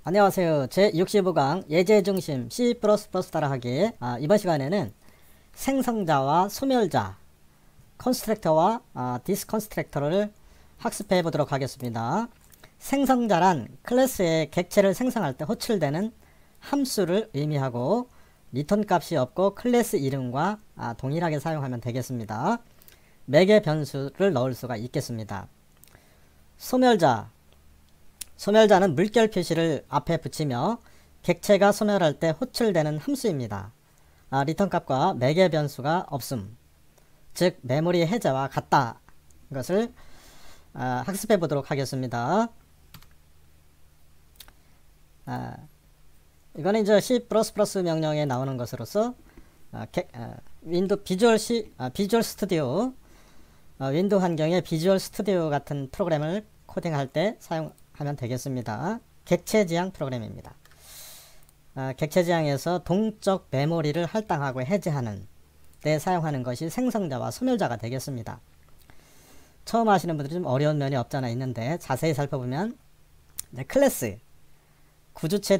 안녕하세요. 제65강 예제중심 C++ 따라하기. 이번 시간에는 생성자와 소멸자, 컨스트럭터와 디스컨스트럭터를 학습해 보도록 하겠습니다. 생성자란 클래스의 객체를 생성할 때 호출되는 함수를 의미하고 리턴 값이 없고 클래스 이름과 동일하게 사용하면 되겠습니다. 매개 변수를 넣을 수가 있겠습니다. 소멸자는 물결 표시를 앞에 붙이며 객체가 소멸할 때 호출되는 함수입니다. 리턴 값과 매개 변수가 없음, 즉 메모리 해제와 같다. 이것을 학습해 보도록 하겠습니다. 이거는 이제 C++ 명령에 나오는 것으로서 윈도우 비주얼 스튜디오, 윈도우 환경의 비주얼 스튜디오 같은 프로그램을 코딩할 때 사용하면 되겠습니다. 객체 지향 프로그램입니다. 객체 지향에서 동적 메모리를 할당하고 해제하는 때 사용하는 것이 생성자와 소멸자가 되겠습니다. 처음 하시는 분들이 좀 어려운 면이 없잖아 있는데, 자세히 살펴보면 클래스, 구주체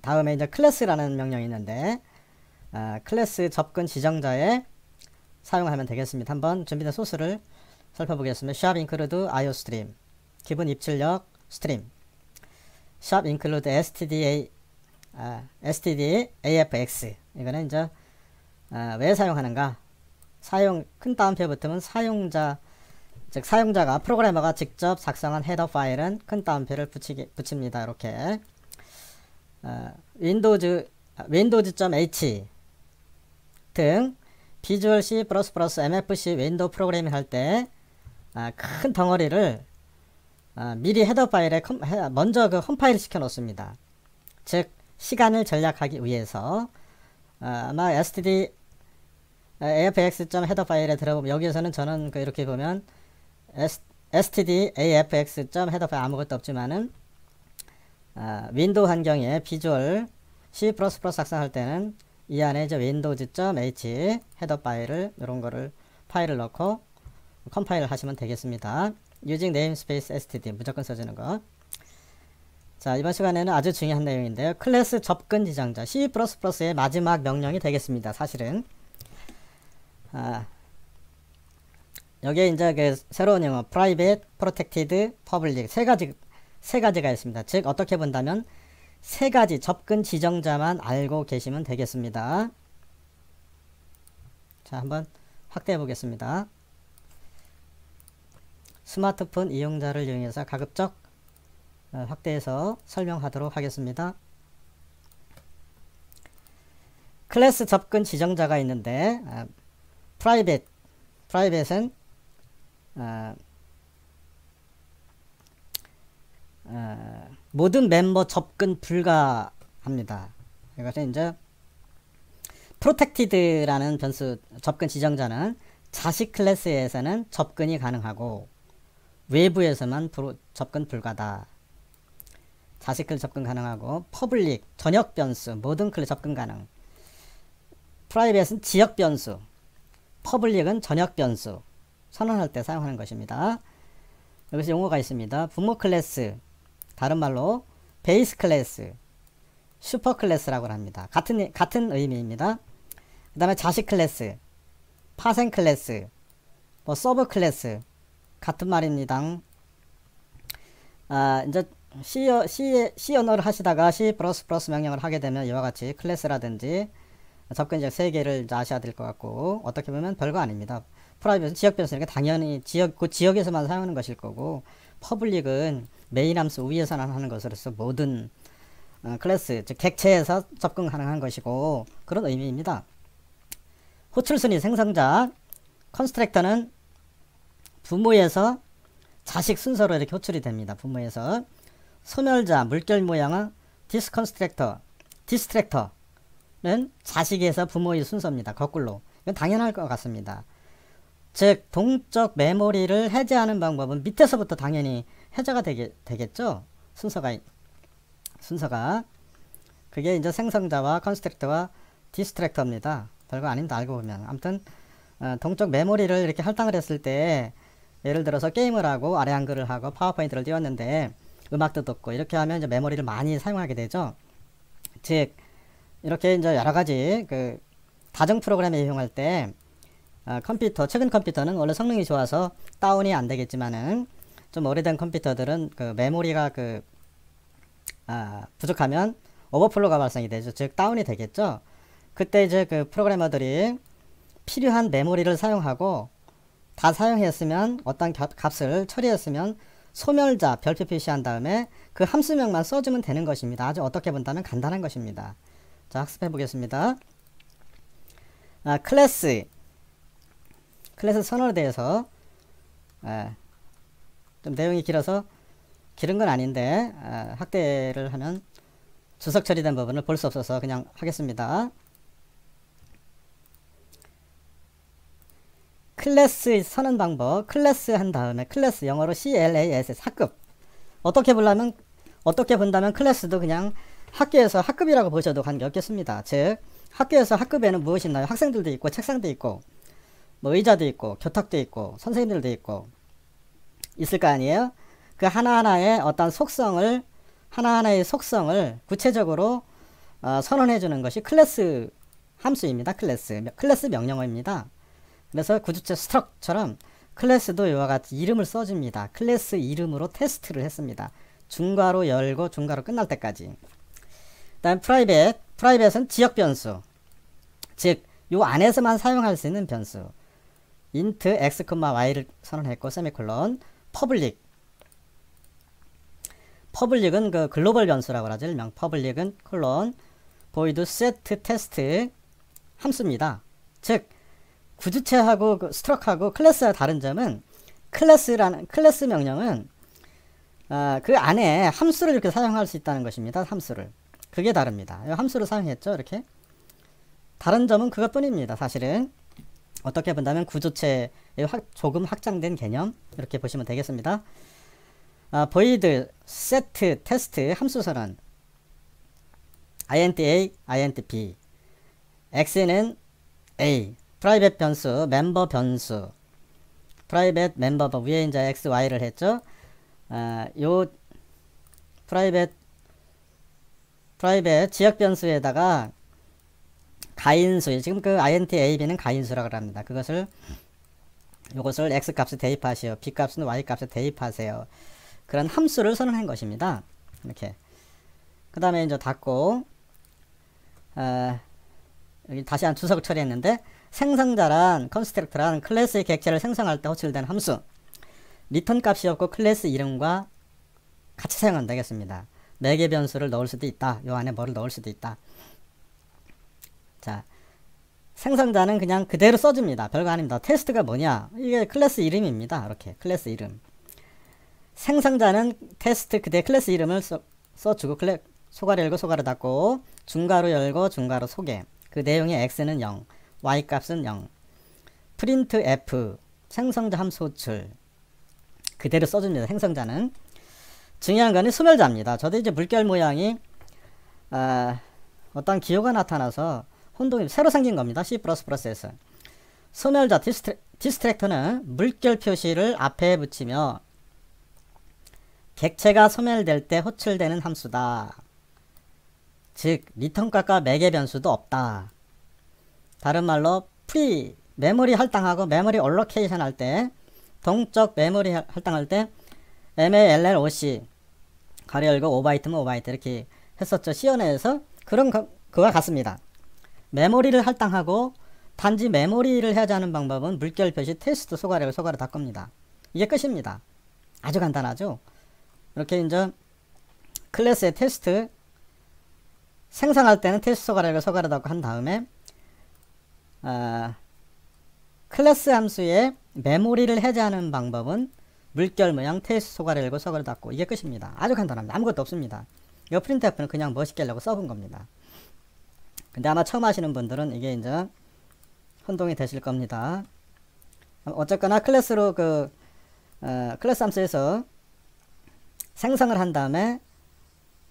다음에 이제 클래스라는 명령이 있는데, 클래스 접근 지정자에 사용하면 되겠습니다. 한번 준비된 소스를 살펴보겠습니다. 샵 include iostream, 기본 입출력 스트림, 샵 include stdafx. 이거는 이제 왜 사용하는가? 큰 따옴표 붙으면 즉 사용자가 프로그래머가 직접 작성한 헤더 파일은 큰 따옴표를 붙입니다. 이렇게 윈도우즈.h 등 비주얼 C++, MFC 윈도우 프로그래밍 할 때 큰 덩어리를 미리 헤더 파일에 먼저 그 홈 파일을 시켜 놓습니다. 즉 시간을 절약하기 위해서 아마 stdafx 헤더 파일에 들어보면, 여기에서는 저는 이렇게 보면 stdafx 헤더 파일 아무것도 없지만은 윈도우 환경에 비주얼 C++ 작성할 때는 이 안에 이제 windows.h 헤더 파일을, 이런 거를 파일을 넣고 컴파일을 하시면 되겠습니다. using namespace std 무조건 써주는 거. 자, 이번 시간에는 아주 중요한 내용인데요. 클래스 접근 지정자 C++의 마지막 명령이 되겠습니다. 사실은 여기에 이제 그 새로운 용어 private, protected, public 세 가지가 있습니다. 즉 어떻게 본다면 세 가지 접근 지정자만 알고 계시면 되겠습니다. 자, 한번 확대해 보겠습니다. 스마트폰 이용자를 이용해서 가급적 확대해서 설명하도록 하겠습니다. 클래스 접근 지정자가 있는데, 프라이빗은 모든 멤버 접근 불가합니다. 이것은 이제 프로텍티드라는 변수 접근 지정자는 자식 클래스에서는 접근이 가능하고 외부에서만 접근 불가다. 자식 클래스 접근 가능하고, 퍼블릭 전역 변수 모든 클래스 접근 가능. 프라이빗은 지역 변수, 퍼블릭은 전역 변수 선언할 때 사용하는 것입니다. 여기서 용어가 있습니다. 부모 클래스, 다른 말로 베이스 클래스, 슈퍼 클래스라고 합니다. 같은 의미입니다. 그 다음에 자식 클래스, 파생 클래스, 서브 클래스, 같은 말입니다. 이제 C 언어를 하시다가 C++ 명령을 하게 되면 이와 같이 클래스라든지 접근지역 3개를 아셔야 될 것 같고, 어떻게 보면 별거 아닙니다. 프라이빗은 지역 변수니까 당연히 그 지역에서만 사용하는 것일 거고, 퍼블릭은 메인 함수 위에서 하는 것으로서 모든 클래스, 즉 객체에서 접근 가능한 것이고, 그런 의미입니다. 호출순위 생성자, 컨스트럭터는 부모에서 자식 순서로 이렇게 호출이 됩니다. 부모에서. 소멸자, 물결 모양은 디스트랙터는 자식에서 부모의 순서입니다. 거꾸로. 이건 당연할 것 같습니다. 즉 동적 메모리를 해제하는 방법은 밑에서부터 당연히 해제가 되겠죠. 순서가 그게 이제 생성자와 컨스트럭터와 디스트랙터입니다. 별거 아닌데 알고 보면. 아무튼 동적 메모리를 이렇게 할당을 했을 때, 예를 들어서 게임을 하고 아래 한글을 하고 파워포인트를 띄웠는데 음악도 듣고 이렇게 하면 이제 메모리를 많이 사용하게 되죠. 즉 이렇게 이제 여러 가지 그 다중 프로그램에 이용할 때 컴퓨터, 최근 컴퓨터는 원래 성능이 좋아서 다운이 안 되겠지만은 좀 오래된 컴퓨터들은 그 메모리가 부족하면 오버플로가 발생이 되죠. 즉 다운이 되겠죠. 그때 이제 그 프로그래머들이 필요한 메모리를 사용하고 다 사용했으면 어떤 값을 처리했으면 소멸자 별표 표시한 다음에 그 함수명만 써주면 되는 것입니다. 아주 어떻게 본다면 간단한 것입니다. 자, 학습해 보겠습니다. 클래스 선언에 대해서 좀 내용이 길어서 길은 건 아닌데 학대를 하면 주석 처리된 부분을 볼 수 없어서 그냥 하겠습니다. 클래스 선언 방법, 클래스 한 다음에 클래스 영어로 CLAS 학급. 어떻게 본다면 클래스도 그냥 학교에서 학급이라고 보셔도 관계없겠습니다. 즉 학교에서 학급에는 무엇이 있나요? 학생들도 있고 책상도 있고 뭐 의자도 있고 교탁도 있고 선생님들도 있고 있을 거 아니에요? 그 하나하나의 어떤 속성을 구체적으로 선언해 주는 것이 클래스 함수입니다. 클래스 명령어입니다. 그래서 구주체 스트럭처럼 클래스도 이와 같이 이름을 써줍니다. 클래스 이름으로 테스트를 했습니다. 중괄호 열고 중괄호 끝날 때까지. 다음 프라이빗은 지역 변수. 즉, 요 안에서만 사용할 수 있는 변수. int x, y를 선언했고 세미콜론. 퍼블릭은 그 글로벌 변수라고 하죠. 일명 퍼블릭은 콜론 void set test 함수입니다. 즉 구주체하고 그 스트럭하고 클래스와 다른 점은 클래스 명령은 그 안에 함수를 이렇게 사용할 수 있다는 것입니다. 함수를. 그게 다릅니다. 함수를 사용했죠. 이렇게. 다른 점은 그것뿐입니다. 사실은. 어떻게 본다면 구조체의 조금 확장된 개념 이렇게 보시면 되겠습니다. void set test 함수선언 int a, int b x는 a 프라이빗 변수, 멤버 변수 프라이빗 멤버 위에 이제 x, y를 했죠. 요 프라이빗 지역 변수에다가 가인수, 지금 그 int ab는 가인수라고 합니다. 요것을 x 값에 대입하시오. b 값은 y 값에 대입하세요. 그런 함수를 선언한 것입니다. 이렇게. 그 다음에 이제 닫고, 여기 다시 한 주석 처리했는데, 생성자란, 컨스트럭터란 클래스의 객체를 생성할 때 호출된 함수. 리턴 값이 없고 클래스 이름과 같이 사용하면 되겠습니다. 매개 변수를 넣을 수도 있다. 요 안에 뭐를 넣을 수도 있다. 자, 생성자는 그냥 그대로 써줍니다. 별거 아닙니다. 테스트가 뭐냐? 이게 클래스 이름입니다. 이렇게 클래스 이름. 생성자는 테스트 클래스 이름을 써주고 소괄호 열고 소괄호 닫고 중괄호 열고 중괄호 소개. 그 내용의 x는 0, y 값은 0. 프린트 f 생성자 함수 호출 그대로 써줍니다. 생성자는. 중요한 거는 소멸자입니다. 저도 이제 물결 모양이 어떤 기호가 나타나서 혼동이 새로 생긴 겁니다. C++에서. 소멸자 디스트랙터는 물결 표시를 앞에 붙이며 객체가 소멸될 때 호출되는 함수다. 즉 리턴값과 매개 변수도 없다. 다른 말로 메모리 할당하고 메모리 얼로케이션 할 때 동적 메모리 할당할 때 MALLOC 가로 열고 5바이트면 5바이트 이렇게 했었죠. 시연회에서 그와 같습니다. 메모리를 할당하고 단지 메모리를 해야지 하는 방법은 물결 표시 테스트 소괄호 닫고입니다. 이게 끝입니다. 아주 간단하죠. 이렇게 이제 클래스의 테스트 생성할 때는 테스트 소괄호 닫고 한 다음에 클래스 함수의 메모리를 해제하는 방법은 물결 모양 테스트 소괄호 닫고 이게 끝입니다. 아주 간단합니다. 아무것도 없습니다. 이 프린트F는 그냥 멋있게 하려고 써본 겁니다. 근데 아마 처음 하시는 분들은 이게 이제 혼동이 되실 겁니다. 어쨌거나 클래스로 클래스 함수에서 생성을 한 다음에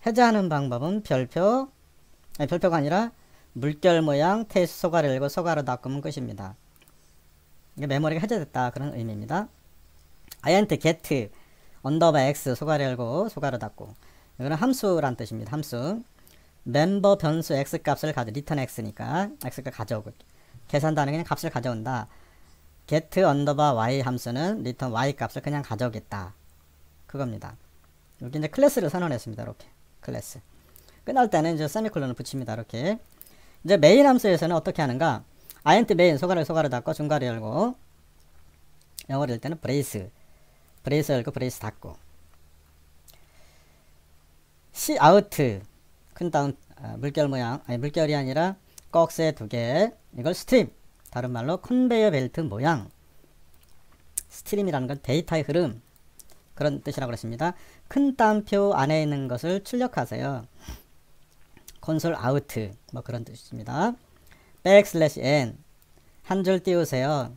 해제하는 방법은 별표가 아니라 물결 모양 테스트 소괄호 소괄호 닫고면 끝입니다. 이게 메모리가 해제됐다 그런 의미입니다. int get 언더바 x 소가로 열고 소가로 닫고. 이거는 함수란 뜻입니다. 함수. 멤버 변수 x 값을 리턴 x니까 x값 가져오고 계산단은 그냥 값을 가져온다. get 언더바 y 함수는 리턴 y 값을 그냥 가져오겠다. 그겁니다. 여기 이제 클래스를 선언했습니다. 이렇게 클래스. 끝날 때는 이제 세미콜론을 붙입니다. 이렇게. 이제 메인 함수에서는 어떻게 하는가? int 메인 소가로 닫고 중괄호 열고 영어로 열 때는 브레이스 열고 브레이스 닫고 cout 큰 다음 물결 모양 물결이 아니라 꺽쇠 2개 이걸 스트림 다른 말로 컨베이어 벨트 모양 스트림이라는 건 데이터의 흐름 그런 뜻이라고 그랬습니다. 큰 따옴표 안에 있는 것을 출력하세요. 콘솔 아우트 뭐 그런 뜻입니다. n 한 줄 띄우세요.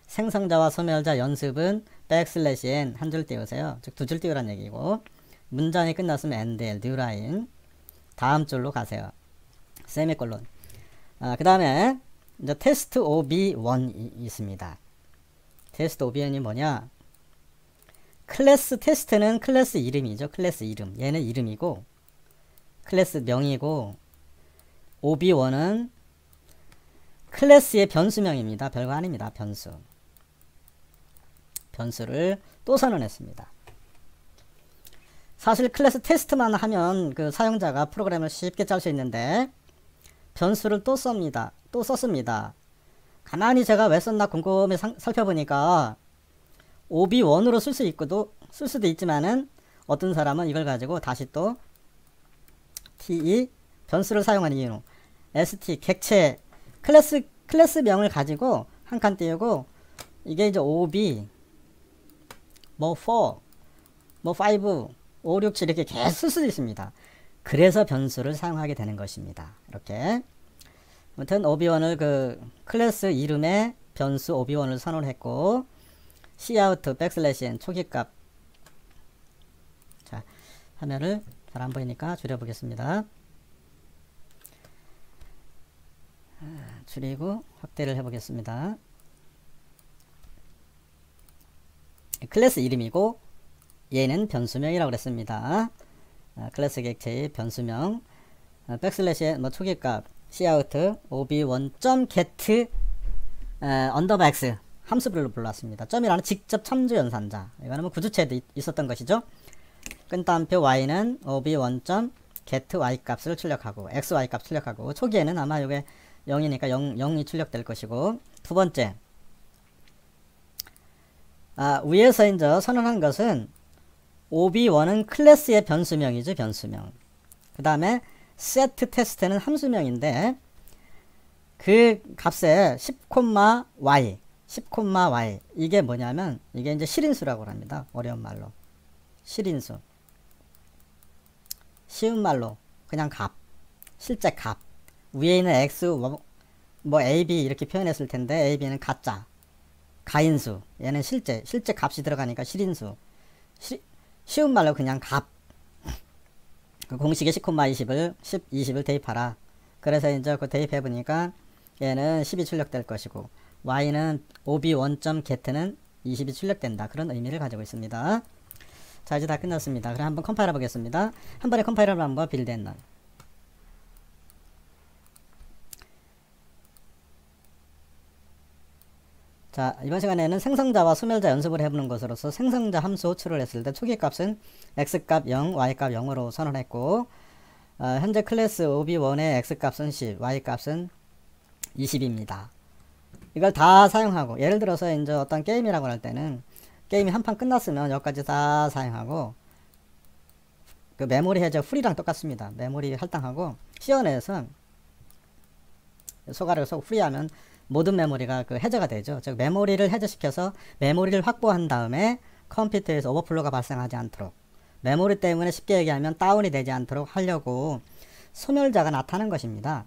생성자와 소멸자 연습은 n 한 줄 띄우세요. 즉 두 줄 띄우란 얘기고 문장이 끝났으면 endl 뉴라인 다음 줄로 가세요. 세미콜론. 그 다음에 이제 테스트 ob1이 있습니다. 테스트 ob1이 뭐냐? 클래스 테스트는 클래스 이름이죠. 클래스 이름. 얘는 이름이고 클래스 명이고 ob1은 클래스의 변수명입니다. 별거 아닙니다. 변수를 또 선언했습니다. 사실 클래스 테스트만 하면 그 사용자가 프로그램을 쉽게 짤 수 있는데 변수를 또 썼습니다. 가만히 제가 왜 썼나 곰곰이 살펴보니까 ob1으로 쓸 수도 있지만은 어떤 사람은 이걸 가지고 다시 또 te 변수를 사용하는 이유 st 객체 클래스명을 가지고 한 칸 띄우고 이게 이제 ob 뭐 4 뭐 5 5 6 7 이렇게 계속 쓸 수도 있습니다. 그래서 변수를 사용하게 되는 것입니다. 이렇게 아무튼 ob1을 그 클래스 이름에 변수 ob1을 선언했고 cout n 초기값 자 화면을 잘 안 보이니까 줄여보겠습니다. 줄이고 확대를 해보겠습니다. 클래스 이름이고 얘는 변수명이라고 그랬습니다. 클래스 객체의 변수명 백슬래시의 뭐 초기값 cout ob1.get 언더바 x 함수별로 불렀습니다. 점이라는 직접 참조 연산자 이거는 뭐 구주체에도 있었던 것이죠. 끈따옴표 y는 ob1.get y 값을 출력하고 xy 값 출력하고 초기에는 아마 이게 0이니까 0이 출력될 것이고 두 번째 위에서 이제 선언한 것은 ob1은 클래스의 변수명이죠. 변수명. 그 다음에 set test는 함수명인데 그 값에 10,y 이게 뭐냐면 이게 이제 실인수라고 합니다. 어려운 말로 실인수 쉬운 말로 그냥 값 실제 값 위에 있는 x 뭐 ab 이렇게 표현했을 텐데 ab는 가인수 얘는 실제 값이 들어가니까 실인수 쉬운 말로 그냥 값 그 공식에 10,20을 20을 대입하라. 그래서 이제 그 대입해 보니까 얘는 10이 출력될 것이고 y는 ob1.get는 20이 출력된다. 그런 의미를 가지고 있습니다. 자 이제 다 끝났습니다. 그럼 한번 컴파일해 보겠습니다. 한 번에 컴파일러를 한번 빌드 앤 런. 자 이번 시간에는 생성자와 소멸자 연습을 해보는 것으로서 생성자 함수 호출을 했을 때 초기값은 x값 0, y값 0으로 선언했고 현재 클래스 ob1의 x값은 10, y값은 20입니다. 이걸 다 사용하고 예를 들어서 이제 어떤 게임이라고 할 때는 게임이 한 판 끝났으면 여기까지 다 사용하고 그 메모리 해제 풀이랑 똑같습니다. 메모리 할당하고 시연에서 소가를 풀이하면 모든 메모리가 그 해제가 되죠. 즉 메모리를 해제시켜서 메모리를 확보한 다음에 컴퓨터에서 오버플로가 발생하지 않도록 메모리 때문에 쉽게 얘기하면 다운이 되지 않도록 하려고 소멸자가 나타난 것입니다.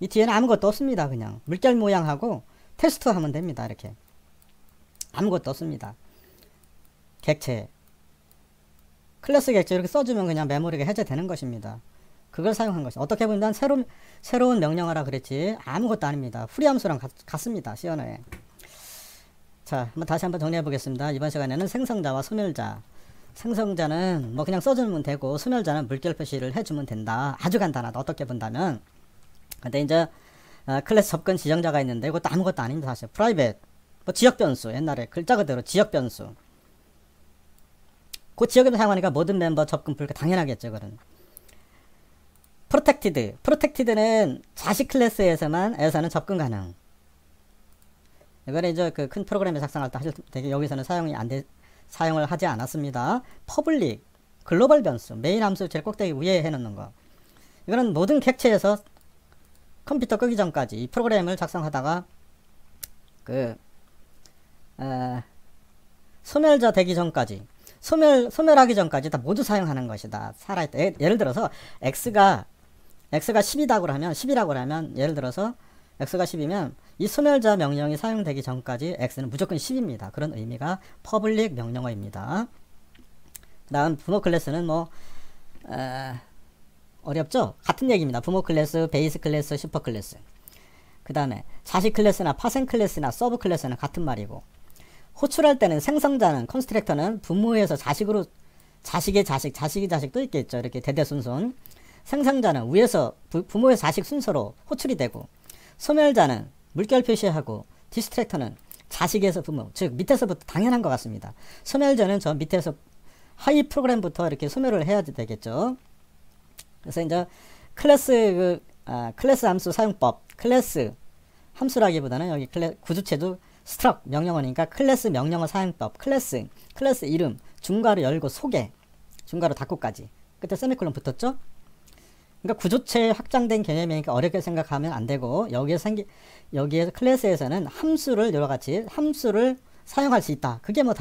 이 뒤에는 아무것도 없습니다. 그냥 물결 모양하고 테스트 하면 됩니다. 이렇게 아무것도 없습니다. 객체 클래스 객체 이렇게 써주면 그냥 메모리가 해제되는 것입니다. 그걸 사용한 것이 어떻게 보면 새로운 명령어라 그랬지 아무것도 아닙니다. 프리함수랑 같습니다. 시언어에. 자, 다시 한번 정리해 보겠습니다. 이번 시간에는 생성자와 소멸자 생성자는 뭐 그냥 써주면 되고 소멸자는 물결 표시를 해주면 된다. 아주 간단하다. 어떻게 본다면. 근데 이제 클래스 접근 지정자가 있는데 이것도 아무것도 아닙니다. 사실 프라이빗 뭐 지역 변수, 옛날에 글자 그대로 지역 변수. 그 지역을 사용하니까 모든 멤버 접근 불가 당연하겠죠. 그런 프로텍티드는 자식 클래스에서는 접근 가능. 이거는 이제 그 큰 프로그램에 작성할 때 되게 여기서는 사용을 하지 않았습니다. 퍼블릭, 글로벌 변수, 메인 함수 제일 꼭대기 위에 해놓는 거. 이거는 모든 객체에서 컴퓨터 끄기 전까지 이 프로그램을 작성하다가 소멸자 되기 전까지, 소멸하기 전까지 다 모두 사용하는 것이다. 살아있다. 예를 들어서 x가 10이라고 하면 예를 들어서 x가 10이면 이 소멸자 명령이 사용되기 전까지 x는 무조건 10입니다. 그런 의미가 퍼블릭 명령어입니다. 그 다음 부모 클래스는 뭐 어렵죠? 같은 얘기입니다. 부모 클래스, 베이스 클래스, 슈퍼 클래스. 그 다음에 자식 클래스나 파생 클래스나 서브 클래스는 같은 말이고, 호출할 때는 생성자는 컨스트럭터는 부모에서 자식으로, 자식의 자식도 있겠죠. 이렇게 대대손손. 생성자는 위에서 부모의 자식 순서로 호출이 되고, 소멸자는 물결 표시하고, 디스트랙터는 자식에서 부모, 즉 밑에서부터 당연한 것 같습니다. 소멸자는 저 밑에서 하위 프로그램부터 이렇게 소멸을 해야 되겠죠. 그래서 이제 클래스 함수 사용법, 클래스 함수라기보다는 여기 구주체도 스트럭 명령어니까 클래스 명령어 사용법, 클래스 이름, 중괄호 열고 소개, 중괄호 닫고까지. 그때 세미콜론 붙었죠? 그러니까 구조체에 확장된 개념이니까 어렵게 생각하면 안 되고, 여기에서 클래스에서는 함수를 여러가지 함수를 사용할 수 있다. 그게 뭐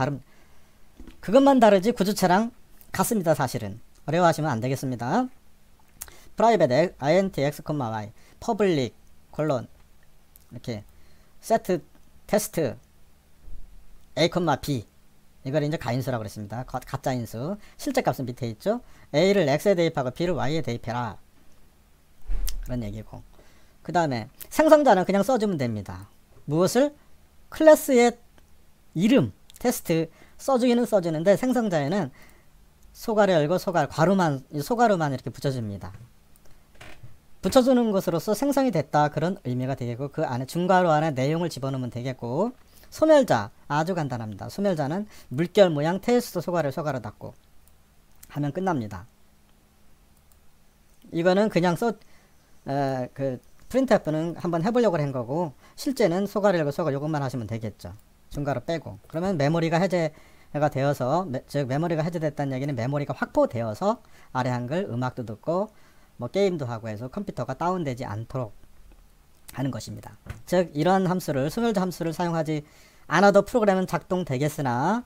그것만 다르지 구조체랑 같습니다. 사실은 어려워하시면 안 되겠습니다. private int x, y, public 콜론 이렇게 set test a, b, 이걸 이제 가인수라고 그랬습니다. 가짜 인수. 실제 값은 밑에 있죠. a를 x에 대입하고 b를 y에 대입해라. 그런 얘기고. 그 다음에 생성자는 그냥 써주면 됩니다. 무엇을? 클래스의 이름, 테스트 써주기는 써주는데, 생성자에는 소괄호 열고 괄호만 이렇게 붙여줍니다. 붙여주는 것으로서 생성이 됐다, 그런 의미가 되겠고, 그 안에 중괄호 안에 내용을 집어넣으면 되겠고, 소멸자 아주 간단합니다. 소멸자는 물결 모양 테스트 소괄호 닫고 하면 끝납니다. 이거는 그냥 프린트F는 한번 해보려고 한 거고, 실제는 소괄호 열고 요것만 하시면 되겠죠. 중괄호 빼고. 그러면 메모리가 해제가 되어서, 즉 메모리가 해제됐다는 얘기는 메모리가 확보되어서 아래 한글 음악도 듣고 뭐 게임도 하고 해서 컴퓨터가 다운되지 않도록 하는 것입니다. 즉 이러한 함수를, 소멸자 함수를 사용하지 않아도 프로그램은 작동되겠으나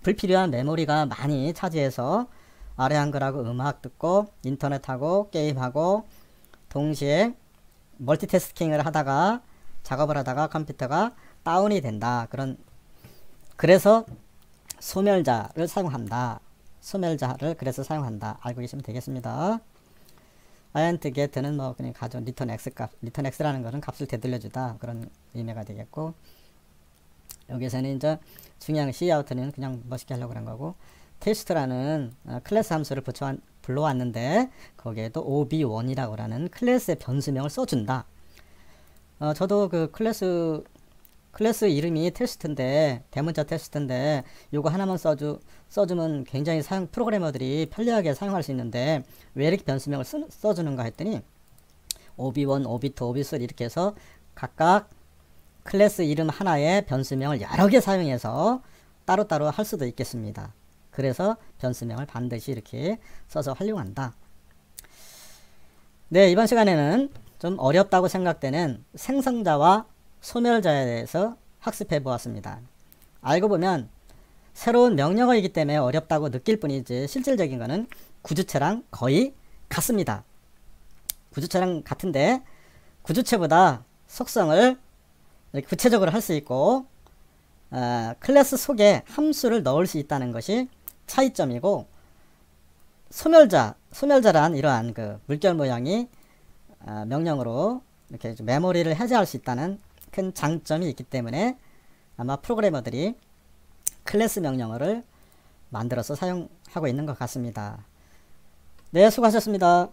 불필요한 메모리가 많이 차지해서 아래 한글하고 음악 듣고 인터넷하고 게임하고 동시에 멀티태스킹을 하다가 작업을 하다가 컴퓨터가 다운이 된다. 그래서 소멸자를 사용한다. 소멸자를 그래서 사용한다. 알고 계시면 되겠습니다. int get는 뭐 그냥 가져 return x라는 것은 값을 되돌려주다, 그런 의미가 되겠고, 여기서는 이제 중요한 cout는 그냥 멋있게 하려고 그런 거고, test라는 클래스 함수를 불러왔는데 거기에도 ob1이라고 하는 클래스의 변수명을 써준다. 저도 그 클래스 이름이 테스트인데, 대문자 테스트인데, 요거 하나만 써주면 굉장히 프로그래머들이 편리하게 사용할 수 있는데, 왜 이렇게 변수명을 써주는가 했더니, ob1, ob2, ob3 이렇게 해서 각각 클래스 이름 하나에 변수명을 여러 개 사용해서 따로따로 할 수도 있겠습니다. 그래서 변수명을 반드시 이렇게 써서 활용한다. 네, 이번 시간에는 좀 어렵다고 생각되는 생성자와 소멸자에 대해서 학습해 보았습니다. 알고 보면 새로운 명령어이기 때문에 어렵다고 느낄 뿐이지, 실질적인 거는 구주체랑 거의 같습니다. 구주체랑 같은데 구주체보다 속성을 구체적으로 할 수 있고, 클래스 속에 함수를 넣을 수 있다는 것이 차이점이고, 소멸자란 이러한 그 물결 모양이 명령으로 이렇게 메모리를 해제할 수 있다는 큰 장점이 있기 때문에 아마 프로그래머들이 클래스 명령어를 만들어서 사용하고 있는 것 같습니다. 네, 수고하셨습니다.